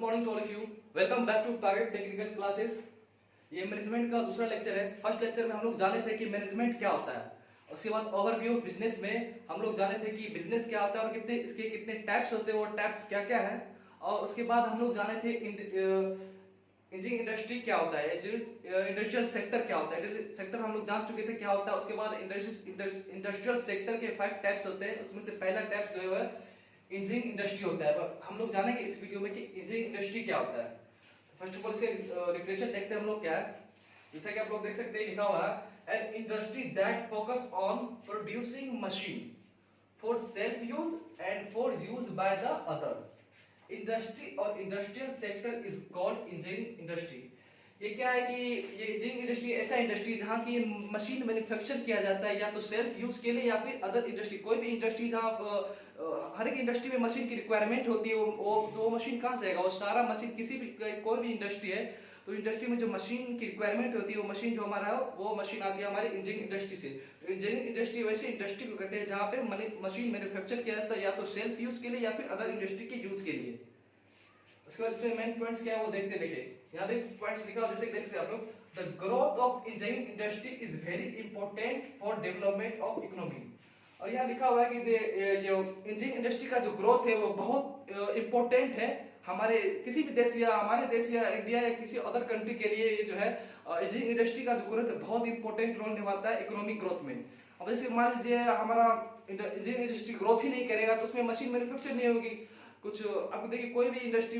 Morning to all of you. Welcome back to Target Technical Classes. ये management का दूसरा lecture है। First lecture में हम लोग जाने थे कि मैनेजमेंट क्या होता है। उसके बाद ओवरव्यू बिजनेस में हम लोग जाने थे कि बिजनेस क्या होता है और कितने इसके कितने टाइप्स होते हैं, वो टाइप्स क्या क्या है। और उसके बाद हम लोग जाने थे इंजीनियरिंग इंडस्ट्री क्या होता है, इंडस्ट्रियल सेक्टर क्या होता है। सेक्टर हम लोग जान चुके थे क्या होता है। उसके बाद इंडस्ट्रियल सेक्टर के 5 टाइप्स होते हैं। उसमें से पहला टाइप जो है इंजीनियरिंग इंडस्ट्री होता है। हम लोग जानेंगे इस वीडियो में कि इंजीनियरिंग इंडस्ट्री क्या होता है। फर्स्ट ऑफ ऑल इसे रिफ्रेशन देखते हैं हम लोग क्या है। जैसा कि आप लोग देख सकते हैं लिखा हुआ है an industry that focus on producing machine for self use and for use by the other. Industry और industrial sector is called engineering industry. ये क्या है कि ये इंजीनियरिंग इंडस्ट्री ऐसा इंडस्ट्री जहाँ की मशीन मैन्युफैक्चर किया जाता है या तो सेल्फ यूज के लिए या फिर अदर इंडस्ट्री। कोई भी इंडस्ट्री जहाँ हर एक इंडस्ट्री में मशीन की रिक्वायरमेंट होती है, वो मशीन कहाँ से आएगा। वो सारा मशीन किसी भी कोई भी इंडस्ट्री है तो इंडस्ट्री में जो मशीन की रिक्वायरमेंट होती है वो मशीन जो हमारा है वो मशीन आती है हमारे इंजीनियरिंग इंडस्ट्री से। तो इंजीनियरिंग इंडस्ट्री वैसे इंडस्ट्री को कहते हैं जहाँ पे मशीन मैन्युफैक्चर किया जाता है या तो सेल्फ यूज के लिए या फिर अदर इंडस्ट्री के यूज के लिए। उसके बाद इसमें मेन पॉइंट्स क्या है वो देखते देखिए। यहाँ देख पॉइंट्स लिखा जैसे देख सकते हैं आप लोग। The growth of engineering industry is very important for development of economy. और यहाँ लिखा हुआ है कि जो इंजीनियरिंग इंडस्ट्री का जो ग्रोथ है वो बहुत इंपॉर्टेंट है हमारे किसी भी देश या हमारे देश या इंडिया या किसी अदर कंट्री के लिए। ये जो है इंजीनियरिंग इंडस्ट्री का जो ग्रोथ है बहुत इंपॉर्टेंट रोल निभाता है इकोनॉमिक ग्रोथ में। अब जैसे मान लीजिए हमारा इंजीनियरिंग इंडस्ट्री ग्रोथ ही नहीं करेगा तो उसमें मशीन मैन्युफैक्चर नहीं होगी कुछ। अब देखिए कोई भी इंडस्ट्री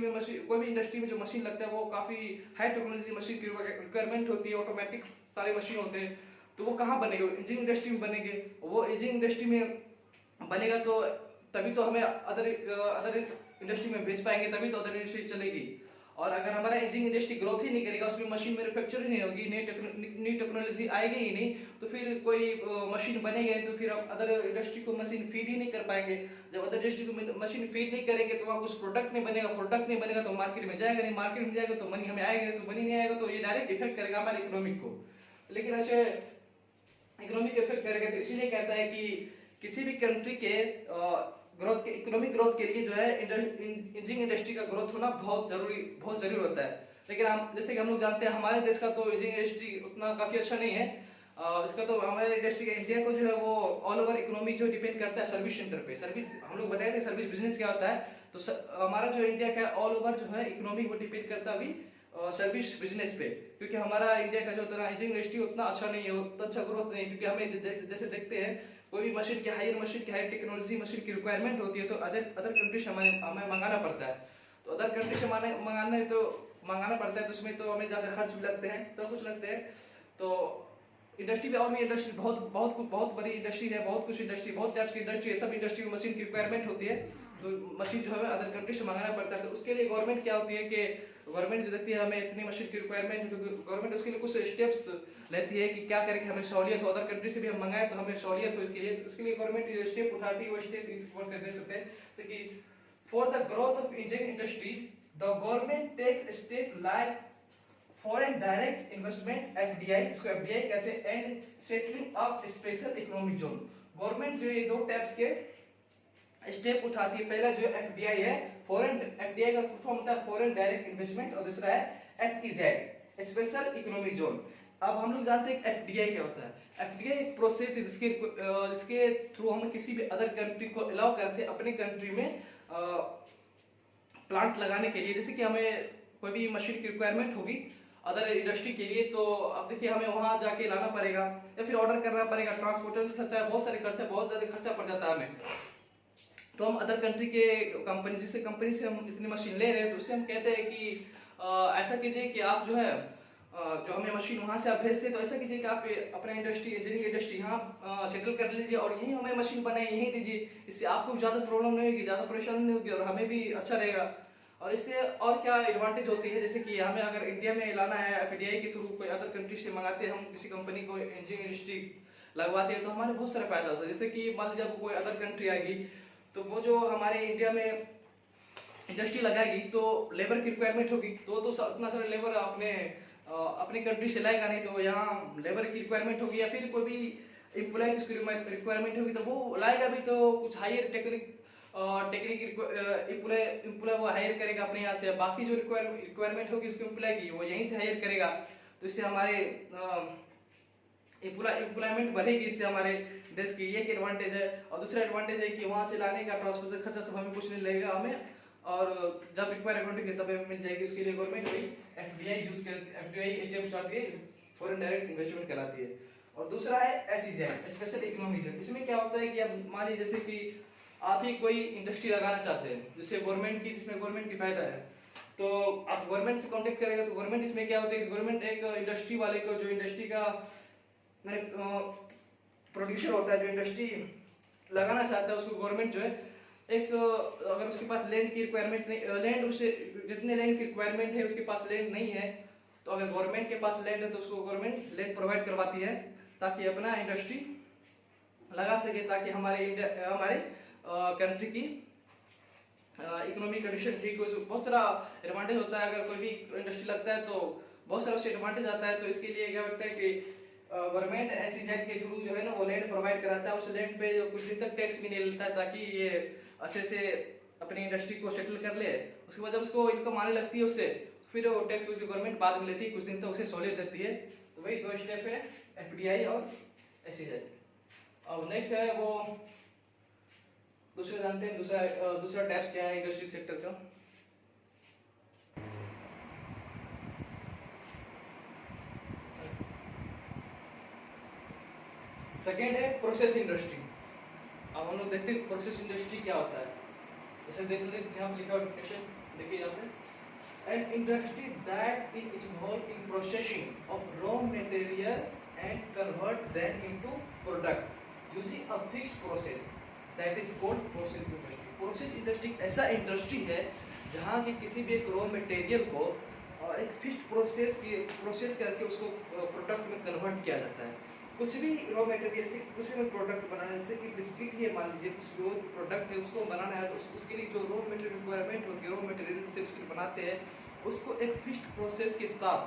में जो मशीन लगता है वो काफी हाई टेक्नोलॉजी मशीन की रिक्वायरमेंट होती है। ऑटोमेटिक सारे मशीन होते हैं तो वो कहाँ बनेंगे, इंजीनियरिंग इंडस्ट्री में बनेंगे। वो इंजीनियरिंग इंडस्ट्री में बनेगा तो तभी तो हमें अदर इंडस्ट्री में भेज पाएंगे, तभी तो अदर इंडस्ट्री चलेगी। और अगर हमारा इंजीनियरिंग इंडस्ट्री ग्रोथ ही नहीं करेगा, उसमें मशीन मैन्युफैक्चर ही नहीं होगी, नई टेक्नोलॉजी आएगी ही नहीं, तो फिर कोई मशीन बनेंगे तो फिर हम अदर इंडस्ट्री को मशीन फीड ही नहीं कर पाएंगे। जब अदर इंडस्ट्री को मशीन फीड नहीं करेंगे तो वहाँ कुछ प्रोडक्ट नहीं बनेगा, प्रोडक्ट नहीं बनेगा तो मार्केट में जाएगा नहीं, मार्केट में जाएगा तो मनी हमें आएगा नहीं, तो मनी नहीं आएगा तो ये डायरेक्ट इफेक्ट करेगा हमारे इकोनॉमिक को। लेकिन ऐसे इकोनॉमिक इफेक्ट करेगा तो इसीलिए कहता है कि किसी भी कंट्री के ग्रोथ के इकोनॉमिक ग्रोथ के लिए जो है इंजीनियरिंग इंडस्ट्री का ग्रोथ होना बहुत जरूरी होता है। लेकिन हम जैसे कि हम लोग जानते हैं हमारे देश का तो इंजीनियरिंग इंडस्ट्री उतना काफी अच्छा नहीं है। इसका तो हमारे इंडस्ट्री का इंडिया को जो है वो ऑल ओवर इकोनॉमी जो डिपेंड करता है सर्विस सेंटर पे। सर्विस हम लोग बताए थे सर्विस बिजनेस क्या होता है। तो हमारा जो इंडिया का ऑल ओवर जो है इकोनॉमी वो डिपेंड करता है अभी सर्विस बिजनेस पे। क्योंकि हमारा इंडिया का जो इंजीनियरिंग इंडस्ट्री उतना अच्छा नहीं है, उतना अच्छा ग्रोथ नहीं है। क्योंकि हमें जैसे देखते हैं कोई भी मशीन की हायर टेक्नोलॉजी मशीन की रिक्वायरमेंट होती है तो अदर कंट्री से हमें मंगाना पड़ता है। तो अदर कंट्री से मंगाना पड़ता है तो उसमें तो हमें ज्यादा खर्च भी लगते हैं, सब कुछ लगते हैं। तो इंडस्ट्री में और भी इंडस्ट्री बहुत बड़ी इंडस्ट्री है, बहुत टाइप्स की इंडस्ट्री है। सब इंडस्ट्री में मशीन की रिक्वायरमेंट होती है तो मशीन जो है अदर कंट्री से मंगाना पड़ता है। तो उसके लिए गवर्नमेंट क्या होती है कि गवर्नमेंट जो देखती है हमें इतनी मशीन की रिक्वायरमेंट है तो गवर्नमेंट उसके लिए कुछ स्टेप्स लेती है कि क्या करें कि हमें सहूलियत हो, अदर कंट्री से भी हम मंगाए तो हमें सहूलियत हो। उसके लिए गवर्नमेंट स्टेप उठाती है। वो स्टेप इस वर्ड से दे सकते हैं जैसे कि for the growth of engineering industry the government takes step like foreign direct investment FDI, इसको एफडीआई कहते हैं, and setting up special economic zone. Government जो ये दो टाइप्स के स्टेप उठाती है। पहला जो एफडीआई है, फॉरेन एफडीआई का फुल फॉर्म होता है फॉरेन डायरेक्ट इन्वेस्टमेंट, और दूसरा है एसईजेड स्पेशल इकोनॉमिक जोन। अब हम लोग जानते हैं एफडीआई क्या होता है। एफडीआई एक प्रोसेस है जिसके थ्रू हम किसी भी अदर कंट्री को अलाउ करते हैं अपने कंट्री में प्लांट लगाने के लिए। जैसे कि हमें कोई भी मशीन की रिक्वायरमेंट होगी अदर इंडस्ट्री के लिए तो अब देखिए हमें वहां जाके लाना पड़ेगा या फिर ऑर्डर करना पड़ेगा। ट्रांसपोर्टेशन खर्चा है, बहुत ज्यादा खर्चा पड़ जाता है हमें। तो हम अदर कंट्री के कंपनी जिससे कंपनी से हम इतनी मशीन ले रहे हैं तो उससे हम कहते हैं कि ऐसा कीजिए कि आप जो है जो हमें मशीन वहां से आप भेजते हैं तो ऐसा कीजिए कि आप अपना इंजीनियरिंग इंडस्ट्री यहाँ सेटल कर लीजिए और यहीं हमें मशीन बनाए यहीं दीजिए। इससे आपको भी ज्यादा प्रॉब्लम नहीं होगी, ज्यादा परेशानी नहीं होगी और हमें भी अच्छा रहेगा। और इससे और क्या एडवांटेज होती है जैसे कि हमें अगर इंडिया में लाना है एफडीआई के थ्रू कोई अदर कंट्री से मंगाते हैं, हम किसी कंपनी को इंजीनियरिंग इंडस्ट्री लगवाते हैं तो हमारे बहुत सारा फायदा होता है। जैसे कि मान लीजिए अब कोई अदर कंट्री आएगी तो वो जो हमारे इंडिया में इंडस्ट्री लगाएगी तो लेबर की रिक्वायरमेंट होगी तो उतना सारा लेबर अपने कंट्री से लाएगा नहीं। तो यहाँ लेबर की रिक्वायरमेंट होगी या फिर कोई भी एम्प्लॉय की रिक्वायरमेंट होगी तो वो लाएगा भी तो कुछ हायर टेक्निक एम्प्लॉय वो हायर करेगा अपने यहाँ से, बाकी जो रिक्वायरमेंट होगी उसको एम्प्लॉय की वो यहीं से हायर करेगा। तो इससे हमारे एम्प्लॉयमेंट बढ़ेगी, इससे हमारे देश की एक एडवांटेज है। और दूसरा एडवांटेज है कि वहाँ से लाने का ट्रांसपोर्टेशन खर्चा सब हमें कुछ नहीं लगेगा हमें, और जब रिक्वायरमेंट होगी तब हमें मिल जाएगी। उसके लिए गवर्नमेंट वही एफडीआई यूज करती है, एफडीआई स्टेप चलाती है, फॉरेन डायरेक्ट इन्वेस्टमेंट कहलाती है। और दूसरा है एसईजेड, स्पेशल इकोनॉमिक जोन। इसमें क्या होता है कि अब मान लीजिए जैसे कि आप ही कोई इंडस्ट्री लगाना चाहते हैं जिससे जिसमें गवर्नमेंट की फायदा है, तो आप गवर्नमेंट से कांटेक्ट करेंगे। तो गवर्नमेंट इसमें क्या होता है, गवर्नमेंट एक इंडस्ट्री वाले को, जो इंडस्ट्री का प्रोड्यूसर होता है, जो इंडस्ट्री लगाना चाहता है, उसको गवर्नमेंट जो है एक, अगर उसके पास लैंड की रिक्वायरमेंट नहीं, लैंड उसे जितने लैंड की रिक्वायरमेंट है उसके पास लैंड नहीं है, तो अगर गवर्नमेंट के पास लैंड है तो उसको गवर्नमेंट लैंड प्रोवाइड करवाती है ताकि अपना इंडस्ट्री लगा सके, ताकि हमारे कंट्री की इकोनॉमिक कंडीशन ठीक हो। बहुत सारा एडवांटेज होता है, अगर कोई भी इंडस्ट्री लगता है तो बहुत सारा उससे एडवांटेज आता है। तो इसके लिए क्या होता है कि गवर्नमेंट एसईजेड के थ्रू जो है ना वो लैंड प्रोवाइड कराता है, उस लैंड पे कुछ दिन तक टैक्स भी नहीं लेता है, ताकि ये अच्छे से अपनी इंडस्ट्री को सेटल कर ले। उसके बाद जब उसको इनकम आने लगती है उससे, फिर वो टैक्स उसे गवर्नमेंट बाद में लेती है, कुछ दिन तक उसे सहूलियत देती है। तो वही दो स्टेप है, एफडीआई और एसईजेड। अब नेक्स्ट है वो दूसरा जानते हैं, दूसरा टैक्स क्या है इंडस्ट्री सेक्टर का। सेकेंड है प्रोसेस इंडस्ट्री। अब हम लोग देखते हैं प्रोसेस इंडस्ट्री क्या होता है। जैसे देख सकते हैं यहाँ पे लिखा डेफिनेशन देखिए यहाँ पे, an industry that is involved in processing of raw material and convert them into product using a fixed process that is called process industry। Process industry ऐसा इंडस्ट्री है जहाँ की किसी भी एक रॉ मटेरियल को एक फिक्स्ड प्रोसेस करके उसको प्रोडक्ट में कन्वर्ट किया जाता है। कुछ भी रॉ मटेरियल से कुछ भी प्रोडक्ट बनाना है, जैसे कि बिस्किट ही मान लीजिए, कुछ जो प्रोडक्ट है उसको बनाना है, तो उसके लिए जो रॉ मटेरियल रिक्वायरमेंट होती है, रॉ मटेरियल से बिस्किट बनाते हैं, उसको एक फिक्स्ड प्रोसेस के साथ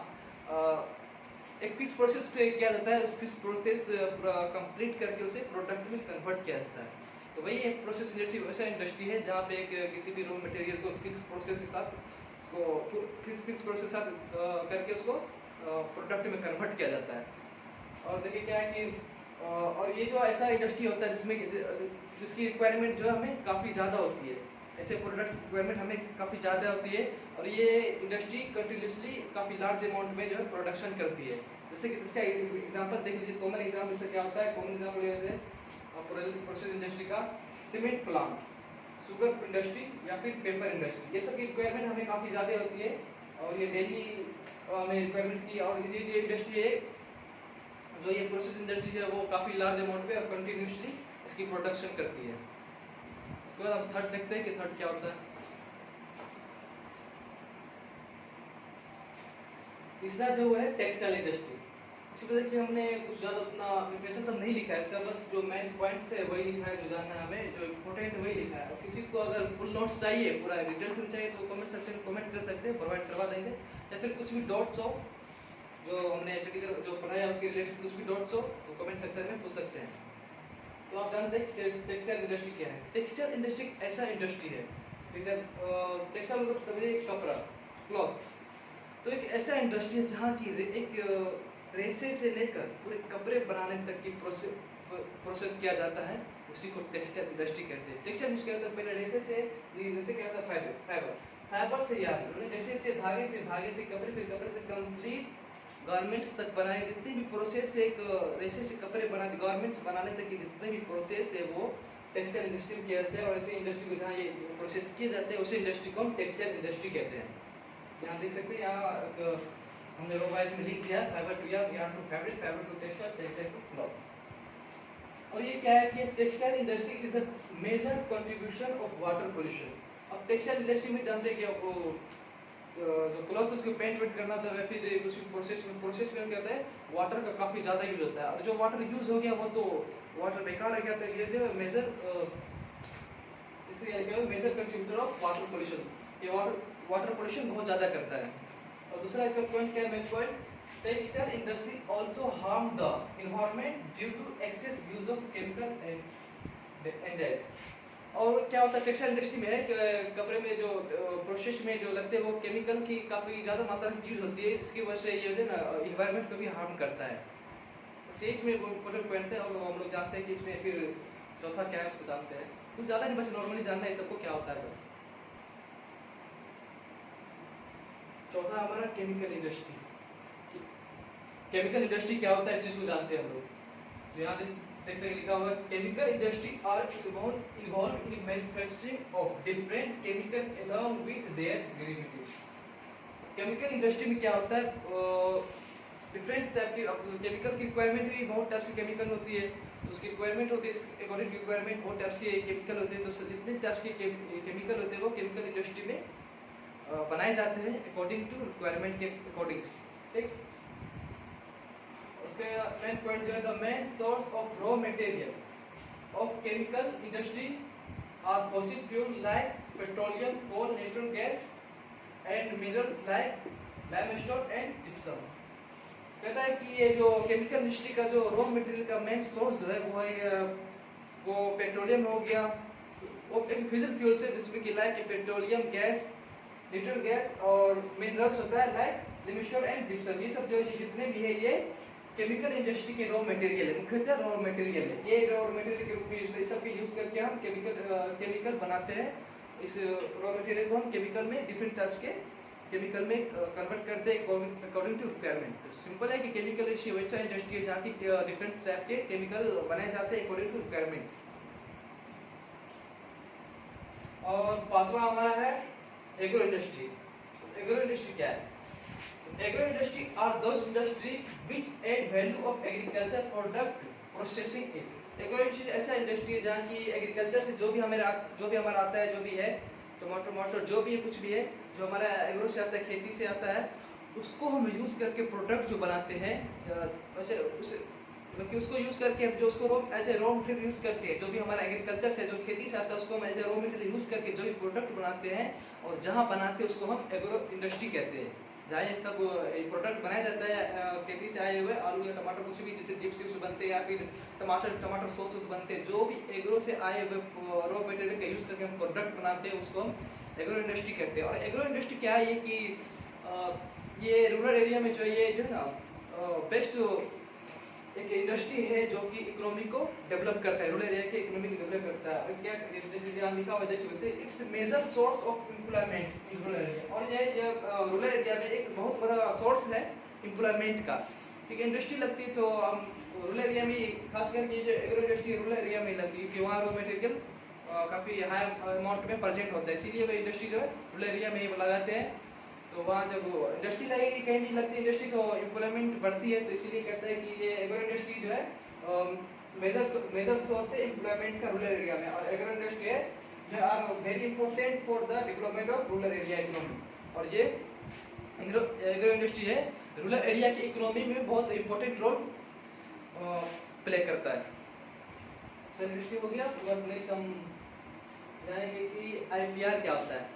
एक फिक्स प्रोसेस पे किया जाता है। उस फिक्स प्रोसेस कंप्लीट करके उसे प्रोडक्ट में कन्वर्ट किया जाता है। तो वही एक प्रोसेस इंडस्ट्री ऐसा इंडस्ट्री है जहाँ पे एक किसी भी रॉ मटेरियल को फिक्स प्रोसेस के साथ उसको फिक्स प्रोसेस साथ करके उसको प्रोडक्ट में कन्वर्ट किया जाता है। और देखिए क्या है कि और ये जो ऐसा इंडस्ट्री होता है जिसमें जिसकी रिक्वायरमेंट जो है हमें काफ़ी ज़्यादा होती है, ऐसे प्रोडक्ट रिक्वायरमेंट हमें काफ़ी ज़्यादा होती है, और ये इंडस्ट्री कंटिन्यूसली काफ़ी लार्ज अमाउंट में जो है प्रोडक्शन करती है। जैसे कि इसका एग्जांपल देख लीजिए, कॉमन एग्जाम्पल इससे क्या होता है, कॉमन एग्जाम्पल जैसे प्रोसेस इंडस्ट्री का सीमेंट प्लांट, शुगर इंडस्ट्री या फिर पेपर इंडस्ट्री, ये सब की रिक्वायरमेंट हमें काफ़ी ज़्यादा होती है, और ये डेली हमें रिक्वायरमेंट की। और ये इंडस्ट्री है जो ये प्रोसेस इंडस्ट्री है वो काफ़ी लार्ज अमाउंट पे और कंटिन्यूसली इसकी प्रोडक्शन करती है। उसके बाद हम थर्ड देखते हैं कि थर्ड क्या होता है। तीसरा जो है टेक्सटाइल इंडस्ट्री। इसमें देखिए हमने कुछ ज़्यादा उतना प्रिपरेशन सब नहीं लिखा है इसका, बस जो मेन पॉइंट्स है वही लिखा है, जो जानना है हमें, जो इम्पोर्टेंट वही लिखा है। और किसी को अगर फुल नोट्स चाहिए, पूरा डिटेल्स में चाहिए, तो कमेंट सेक्शन में कमेंट कर सकते हैं, प्रोवाइड करवा देंगे। या फिर कुछ भी डॉट्स हो जो हमने स्टडी कर जो पढ़ाया उसके रिलेटेड कुछ भी डॉट्स हो तो कमेंट सेक्शन में पूछ सकते हैं। तो आप जानते हैं टेक्सटाइल इंडस्ट्री क्या है। टेक्सटाइल इंडस्ट्री ऐसा इंडस्ट्री है, टेक्सटाइल मतलब समझिए कपड़ा, क्लॉथ्स। तो एक ऐसा इंडस्ट्री है जहाँ की एक रेसे से लेकर पूरे कपड़े बनाने तक की प्रोसेस किया जाता है, उसी को टेक्सटाइल इंडस्ट्री कहते हैं। टेक्सटाइल इंडस्ट्री कहते हैं पहले रेसे क्या होता है, फाइबर से यार रेसे से धागे, फिर धागे से कपड़े, फिर कपड़े से कंप्लीट गारमेंट्स तक बनाए। जितनी भी प्रोसेस है एक रेशे से कपड़े बनाने, गारमेंट्स बनाने तक की जितने भी प्रोसेस है वो टेक्सटाइल इंडस्ट्री में किया जाता है। और ऐसे इंडस्ट्री को जहाँ ये प्रोसेस किए जाते हैं उसी इंडस्ट्री को हम टेक्सटाइल इंडस्ट्री कहते हैं। यहाँ देख सकते हैं, यहाँ हमने रोबाइज में लिख दिया fibre to yarn to fabric, fabric to textile, textile to clothes. और ये क्या है कि textile industry is a major contribution of water pollution. अब टेक्सटाइल इंडस्ट्री में जानते हैं कि आपको जो क्लॉथ्स उसको पेंट करना था, वह फिर कुछ प्रोसेस में क्या होता है, वाटर का काफ़ी ज़्यादा यूज होता है। और जो वाटर यूज हो गया वो तो वाटर बेकार हो गया था। ये जो मेजर इसलिए major contributor of water pollution, ये वाटर पोल्यूशन बहुत ज़्यादा करता है। और दूसरा इसका पॉइंट क्या है, next point, textile industry also harm the environment due to excess use of chemical and और क्या होता है टेक्सटाइल इंडस्ट्री में है कि कपड़े में जो प्रोसेस में जो लगते हैं वो केमिकल की काफ़ी ज़्यादा मात्रा में यूज होती है, जिसकी वजह से ये जो है ना इन्वायरमेंट को भी हार्म करता है। बस ये इसमें इम्पोर्टेंट पॉइंट है। और हम लोग जानते हैं कि इसमें फिर चौथा क्या है उसको जानते हैं, कुछ ज़्यादा नहीं, बस नॉर्मली जानना है सबको क्या होता है बस। चौथा हमारा केमिकल इंडस्ट्री। केमिकल इंडस्ट्री क्या होता है इस चीज़ को जानते हैं हम लोग। तो यहाँ जैसे लिखा हुआ है, chemical industry are involve in manufacturing of different chemical along with their derivatives. Chemical industry में क्या होता है, डिफरेंट टाइप की केमिकल की रिक्वायरमेंट भी बहुत टाइप से केमिकल होती है, तो उसकी रिक्वायरमेंट होती है, अकॉर्डिंग टू रिक्वायरमेंट बहुत टाइप्स के केमिकल होते हैं। तो जितने टाइप्स के केमिकल होते हैं वो केमिकल इंडस्ट्री में बनाए जाते हैं अकॉर्डिंग टू रिक्वायरमेंट के अकॉर्डिंग। ठीक, उसके मेन पॉइंट जो है, the main source of raw material of chemical industry are fossil fuel like petroleum, coal, natural gas and minerals like limestone and gypsum. कहता है कि ये जो केमिकल इंडस्ट्री का जो रॉ मटेरियल का मेन सोर्स जो है वो पेट्रोलियम हो गया, वो एक फिजिकल फ्यूल से, जिसमें कि like petroleum gas, natural gas और मिनरल्स होता है लाइक लाइमस्टोन एंड जिप्सम। ये सब जो जितने भी है ये केमिकल इंडस्ट्री के रॉ मटेरियल है, मुख्यतः रॉ मटेरियल है। ये रॉ मटेरियल के रूप में इस सब के यूज करके हम केमिकल बनाते हैं। इस रॉ मटेरियल को हम केमिकल में डिफरेंट टाइप्स के केमिकल में कन्वर्ट करते हैं अकॉर्डिंग टू रिक्वायरमेंट। तो सिंपल है कि केमिकल इंडस्ट्री वैसा इंडस्ट्री है जहाँ की डिफरेंट टाइप के केमिकल बनाए जाते हैं अकॉर्डिंग टू रिक्वायरमेंट। और पांचवा हमारा है एग्रो इंडस्ट्री। एग्रो इंडस्ट्री क्या है? Agro industry are those industry which add value of agriculture product processing it. Agro industry ऐसा इंडस्ट्री है जहाँ की एग्रीकल्चर से जो भी हमारा आता है, जो भी है टमाटर जो भी है, कुछ भी है जो हमारा एग्रो से आता है, खेती से आता है, उसको हम यूज करके प्रोडक्ट जो बनाते हैं, वैसे मतलब कि उसको यूज करके जो उसको as a raw material use करके, जो भी हमारा एग्रीकल्चर से जो खेती से आता है उसको हम as a raw material use करके जो भी प्रोडक्ट बनाते हैं, और जहाँ बनाते हैं उसको हम एग्रो इंडस्ट्री कहते हैं। जहाँ ये सब प्रोडक्ट बनाया जाता है खेती से आए हुए, आलू या टमाटर कुछ भी, जैसे चिप्स बनते हैं या फिर टमाटर सॉस बनते हैं, जो भी एग्रो से आए हुए रॉ मटेरियल का यूज करके हम प्रोडक्ट बनाते हैं उसको हम एग्रो इंडस्ट्री कहते हैं। और एग्रो इंडस्ट्री क्या है, ये कि ये रूरल एरिया में जो है ना बेस्ट एक इंडस्ट्री है जो कि इकोनॉमी को डेवलप करता है, रूरल एरिया के इकोनॉमी को डेवलप करता है। और क्या जैसे यहाँ लिखा हुआ जैसे बोलते हैं, it's major source of employment in rural area. और ये रूरल एरिया में एक बहुत बड़ा सोर्स है एम्प्लॉयमेंट का। ठीक है, इंडस्ट्री लगती है तो हम रूरल एरिया में, खास करके जो एग्रो इंडस्ट्री रूरल एरिया में लगती है, कि वहाँ रॉ मटेरियल काफ़ी हाई अमाउंट में प्रेजेंट होता है, इसीलिए वो इंडस्ट्री जो है रूरल एरिया में लगाते हैं। तो वहाँ जब इंडस्ट्री लगेगी, कहीं भी लगती है इंडस्ट्री, तो एम्प्लॉयमेंट बढ़ती है। तो इसीलिए कहते हैं कि ये एग्रो इंडस्ट्री जो है मेजर सोर्स है एम्प्लॉयमेंट का रूरल एरिया में। और एग्रो इंडस्ट्री है जो are very important for the development of rural area economy. और ये एग्रो इंडस्ट्री है रूरल एरिया की इकोनॉमी में बहुत इंपॉर्टेंट रोल प्ले करता है। तो इंडस्ट्री हो गया, नेक्स्ट हम जानेंगे कि IPR क्या होता है।